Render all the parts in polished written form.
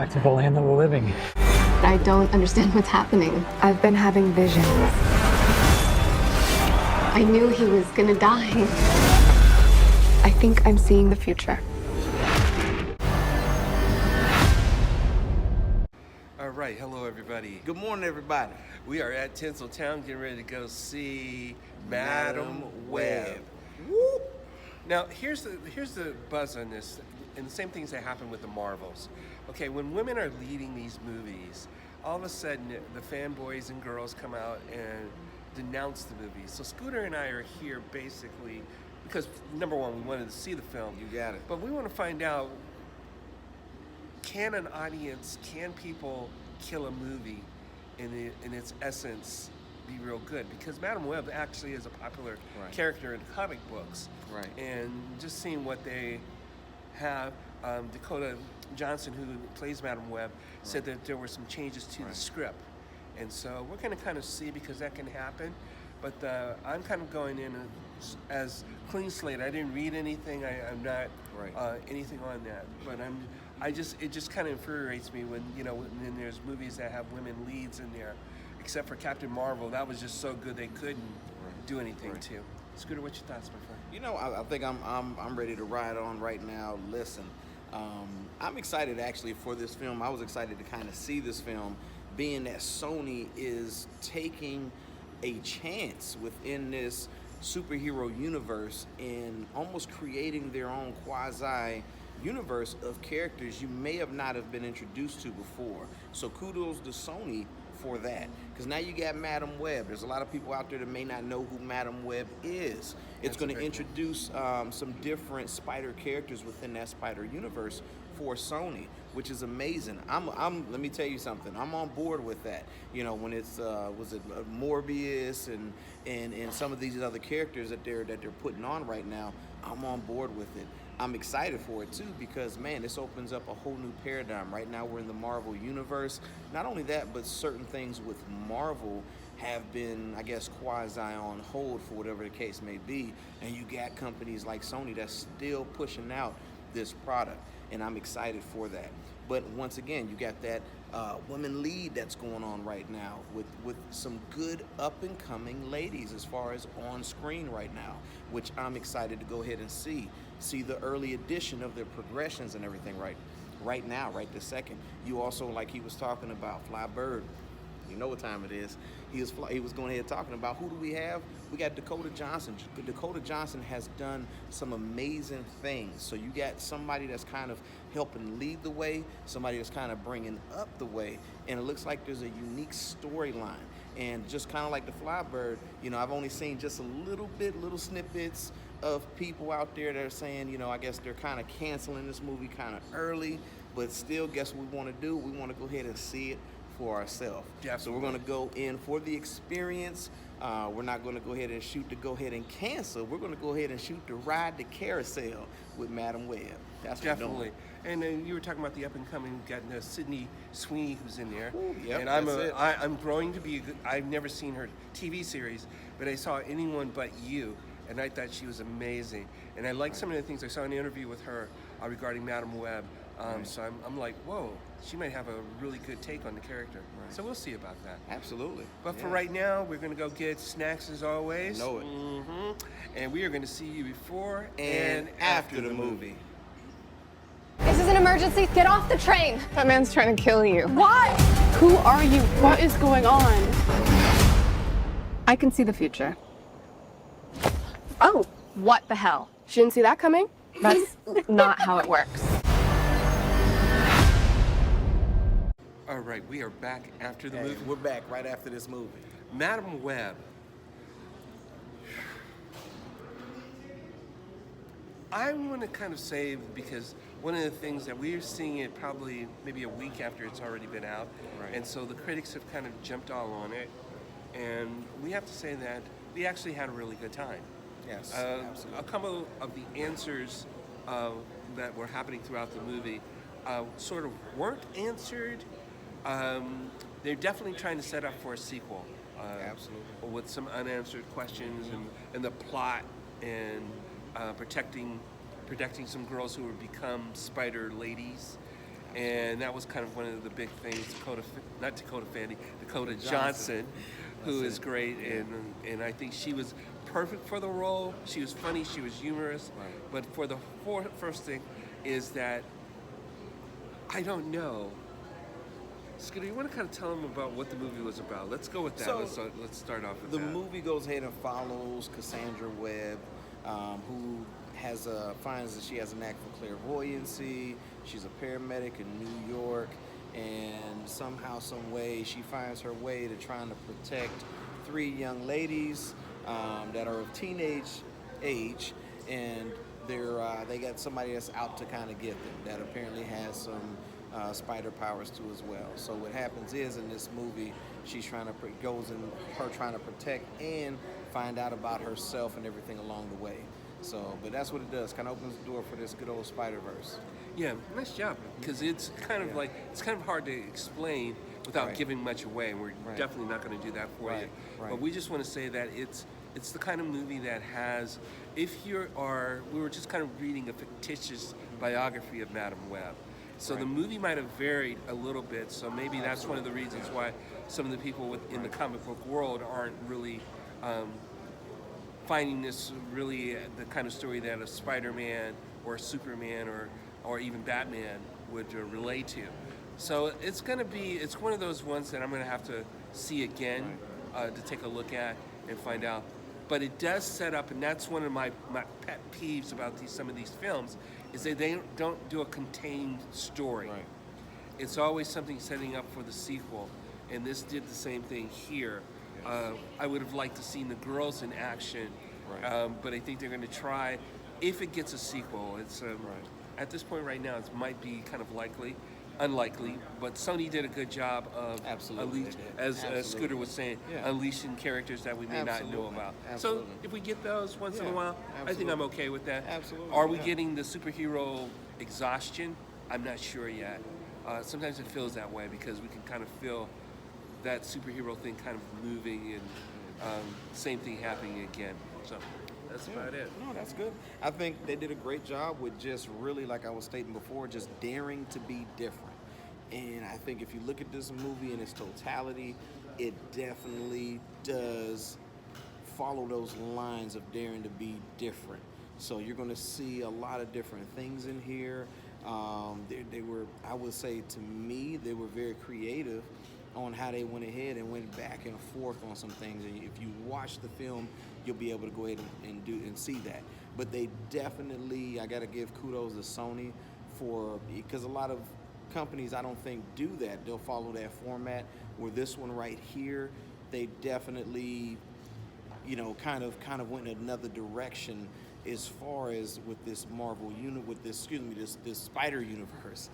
That's a land of the living. I don't understand what's happening. I've been having visions. I knew he was gonna die. I think I'm seeing the future. All right, hello everybody. Good morning, everybody. We are at Tinseltown getting ready to go see Madam Web. Woo! Now, here's the buzz on this, and the same things that happen with the Marvels. Okay, when women are leading these movies, all of a sudden the fanboys and girls come out and denounce the movies. So Scooter and I are here basically because, number one, we wanted to see the film. You got it. But we want to find out, can an audience, can people kill a movie in its essence be real good? Because Madam Web actually is a popular character in comic books. Right. And just seeing what they have, Dakota Johnson, who plays Madam Web, said that there were some changes to the script. And so we're going to kind of see, because that can happen. But I'm kind of going in as clean slate. I didn't read anything. I'm not anything on that. But it just kind of infuriates me when when there's movies that have women leads in there, except for Captain Marvel. That was just so good they couldn't do anything to. Scooter, what's your thoughts, my friend? I think I'm ready to ride on right now. Listen, I'm excited actually for this film. I was excited to kind of see this film, being that Sony is taking a chance within this superhero universe and almost creating their own quasi universe of characters you may have not have been introduced to before. So kudos to Sony for that, because now you got Madam Web. There's a lot of people out there that may not know who Madam Web is. It's going to introduce some different spider characters within that spider universe for Sony, which is amazing. Let me tell you something. I'm on board with that. When it's was it Morbius and some of these other characters that they're putting on right now, I'm on board with it. I'm excited for it too, because man, this opens up a whole new paradigm. Right now we're in the Marvel universe. Not only that, but certain things with Marvel have been, I guess, quasi on hold for whatever the case may be. And you got companies like Sony that's still pushing out this product, and I'm excited for that. But once again, you got that women lead that's going on right now with some good up and coming ladies as far as on screen right now, which I'm excited to go ahead and see the early edition of their progressions and everything right now, right this second. You also, like he was talking about, Fly Bird. You know what time it is. He was going ahead talking about, who do we have? We got Dakota Johnson. Dakota Johnson has done some amazing things. So you got somebody that's kind of helping lead the way, somebody that's kind of bringing up the way, and it looks like there's a unique storyline. And just kind of like the Fly Bird, I've only seen just a little snippets of people out there that are saying, I guess they're kind of canceling this movie kind of early, but still, guess what we want to do? We want to go ahead and see it for ourselves. So we're going to go in for the experience. We're not going to go ahead and shoot to go ahead and cancel. We're going to go ahead and shoot to ride the carousel with Madam Web. That's what we're doing. And then you were talking about the up and coming, got Sydney Sweeney, who's in there. Ooh, yep, and I'm growing to be I've never seen her TV series, but I saw Anyone But You, and I thought she was amazing. And I liked some of the things I saw in the interview with her regarding Madam Web. So I'm like, whoa, she might have a really good take on the character. So we'll see about that. Absolutely. But for right now, we're going to go get snacks as always. Know it. And we are going to see you before and after the movie. This is an emergency. Get off the train. That man's trying to kill you. What? Who are you? What is going on? I can see the future. Oh, what the hell? She didn't see that coming? That's not how it works. All right, we are back after the movie. We're back right after this movie. Madam Web. I want to kind of say, because one of the things that we're seeing it probably maybe a week after it's already been out, and so the critics have kind of jumped all on it, and we have to say that we actually had a really good time. Yes, absolutely. A couple of the answers that were happening throughout the movie sort of weren't answered. They're definitely trying to set up for a sequel. Absolutely. With some unanswered questions and the plot and protecting some girls who would become spider ladies. and that was kind of one of the big things. Dakota Johnson, who is great, and I think she was perfect for the role. She was funny, she was humorous, but for the first thing is that I don't know. Scooter, you want to kind of tell them about what the movie was about? Let's go with that. So, let's start off with the that. The movie goes ahead and follows Cassandra Webb, who finds that she has a knack for clairvoyancy. She's a paramedic in New York, and somehow, some way, she finds her way to trying to protect 3 young ladies that are of teenage age, and they got somebody that's out to kind of get them that apparently has some spider powers too as well. So what happens is in this movie, she's trying to protect and find out about herself and everything along the way. So, but that's what it does. Kind of opens the door for this good old Spider-Verse. Yeah, nice job. Because it's kind of like it's kind of hard to explain without giving much away, and we're definitely not going to do that for you. But we just want to say that it's the kind of movie that has, we were just kind of reading a fictitious biography of Madame Web. So the movie might have varied a little bit, so maybe that's one of the reasons why some of the people in the comic book world aren't really finding this really the kind of story that a Spider-Man or a Superman or even Batman would relate to. So it's one of those ones that I'm going to have to see again to take a look at and find out. But it does set up, and that's one of my pet peeves about some of these films, is that they don't do a contained story. Right. It's always something setting up for the sequel, and this did the same thing here. I would have liked to seen the girls in action, but I think they're going to try, if it gets a sequel. It's at this point right now, it might be kind of unlikely, but Sony did a good job of as Scooter was saying, unleashing characters that we may not know about. So if we get those once in a while, I think I'm okay with that. Are we getting the superhero exhaustion? I'm not sure yet. Sometimes it feels that way because we can kind of feel that superhero thing kind of moving and same thing happening again. So that's about it. No, that's good. I think they did a great job with just really, like I was stating before, just daring to be different. And I think if you look at this movie in its totality, it definitely does follow those lines of daring to be different. So you're going to see a lot of different things in here. They were, I would say to me, they were very creative on how they went ahead and went back and forth on some things. And if you watch the film, you'll be able to go ahead and see that. But they definitely, I got to give kudos to Sony because a lot of companies, I don't think, do that. They'll follow that format. Where this one right here, they definitely, kind of went in another direction as far as with this Marvel unit, with this Spider universe,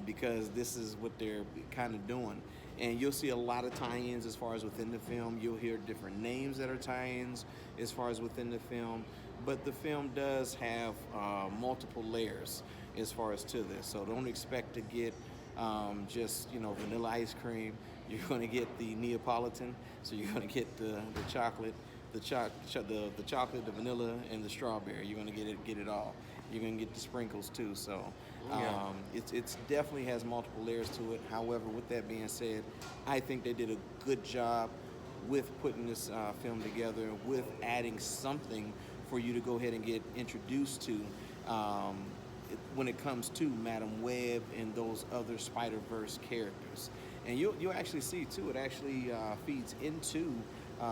because this is what they're kind of doing. And you'll see a lot of tie-ins as far as within the film. You'll hear different names that are tie-ins as far as within the film. But the film does have multiple layers as far as to this. So don't expect to get just vanilla ice cream. You're going to get the Neapolitan. So you're going to get the chocolate, the chocolate, the vanilla, and the strawberry. You're going to get it all. You're going to get the sprinkles too. So it's definitely has multiple layers to it. However, with that being said, I think they did a good job with putting this film together, with adding something for you to go ahead and get introduced to when it comes to Madame Web and those other Spider-Verse characters. And you'll actually see too, it actually feeds into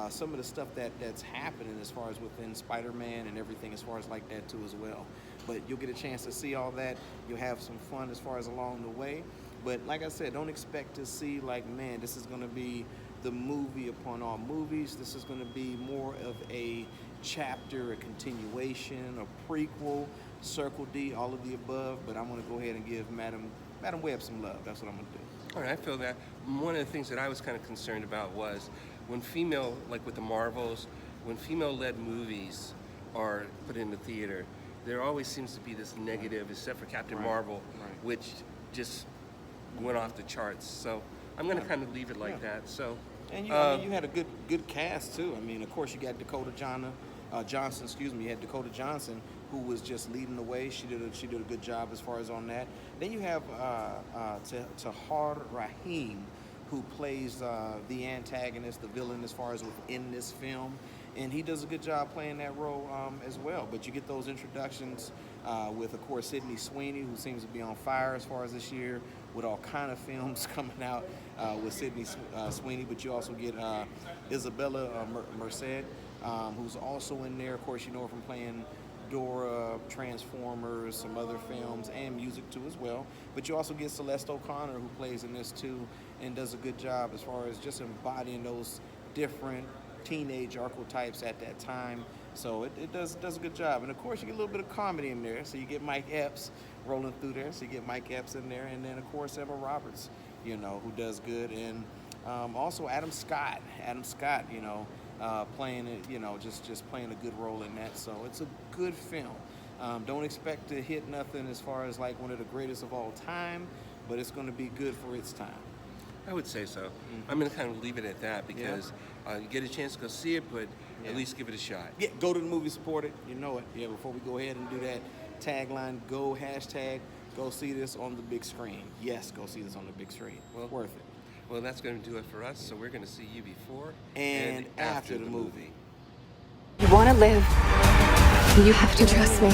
some of the stuff that's happening as far as within Spider-Man and everything as far as like that too as well. But you'll get a chance to see all that. You'll have some fun as far as along the way. But like I said, don't expect to see like, man, this is going to be the movie upon all movies. This is going to be more of a chapter, a continuation, a prequel, Circle D, all of the above. But I'm going to go ahead and give Madame Web some love. That's what I'm going to do. All right, I feel that. One of the things that I was kind of concerned about was when female, like with the Marvels, when female-led movies are put in the theater, there always seems to be this negative, except for Captain Marvel, which just went off the charts. So I'm going to kind of leave it like that. So, and you had a good cast too. I mean, of course, you got Dakota Johnson. You had Dakota Johnson, who was just leading the way. She did a good job as far as on that. Then you have Tahar Rahim, who plays the antagonist, the villain, as far as within this film, and he does a good job playing that role as well. But you get those introductions with, of course, Sydney Sweeney, who seems to be on fire as far as this year, with all kind of films coming out with Sydney Sweeney. But you also get Isabella Merced, who's also in there. Of course, you know her from playing Dora, Transformers, some other films, and music too as well. But you also get Celeste O'Connor, who plays in this too and does a good job as far as just embodying those different teenage archetypes at that time. So it does a good job. And of course, you get a little bit of comedy in there. So you get Mike Epps rolling through there. So you get Mike Epps in there. And then, of course, Emma Roberts, you know, who does good. And also Adam Scott, you know, playing it, you know, just playing a good role in that. So it's a good film. Don't expect to hit nothing as far as like one of the greatest of all time, but it's going to be good for its time. I would say so. I'm going to kind of leave it at that because you get a chance to go see it, but at least give it a shot. Yeah, go to the movie, support it. You know it. Yeah, before we go ahead and do that tagline, go see this on the big screen. Yes, go see this on the big screen. Well, worth it. Well, that's going to do it for us. So we're going to see you before and after the movie. You want to live. You have to trust me.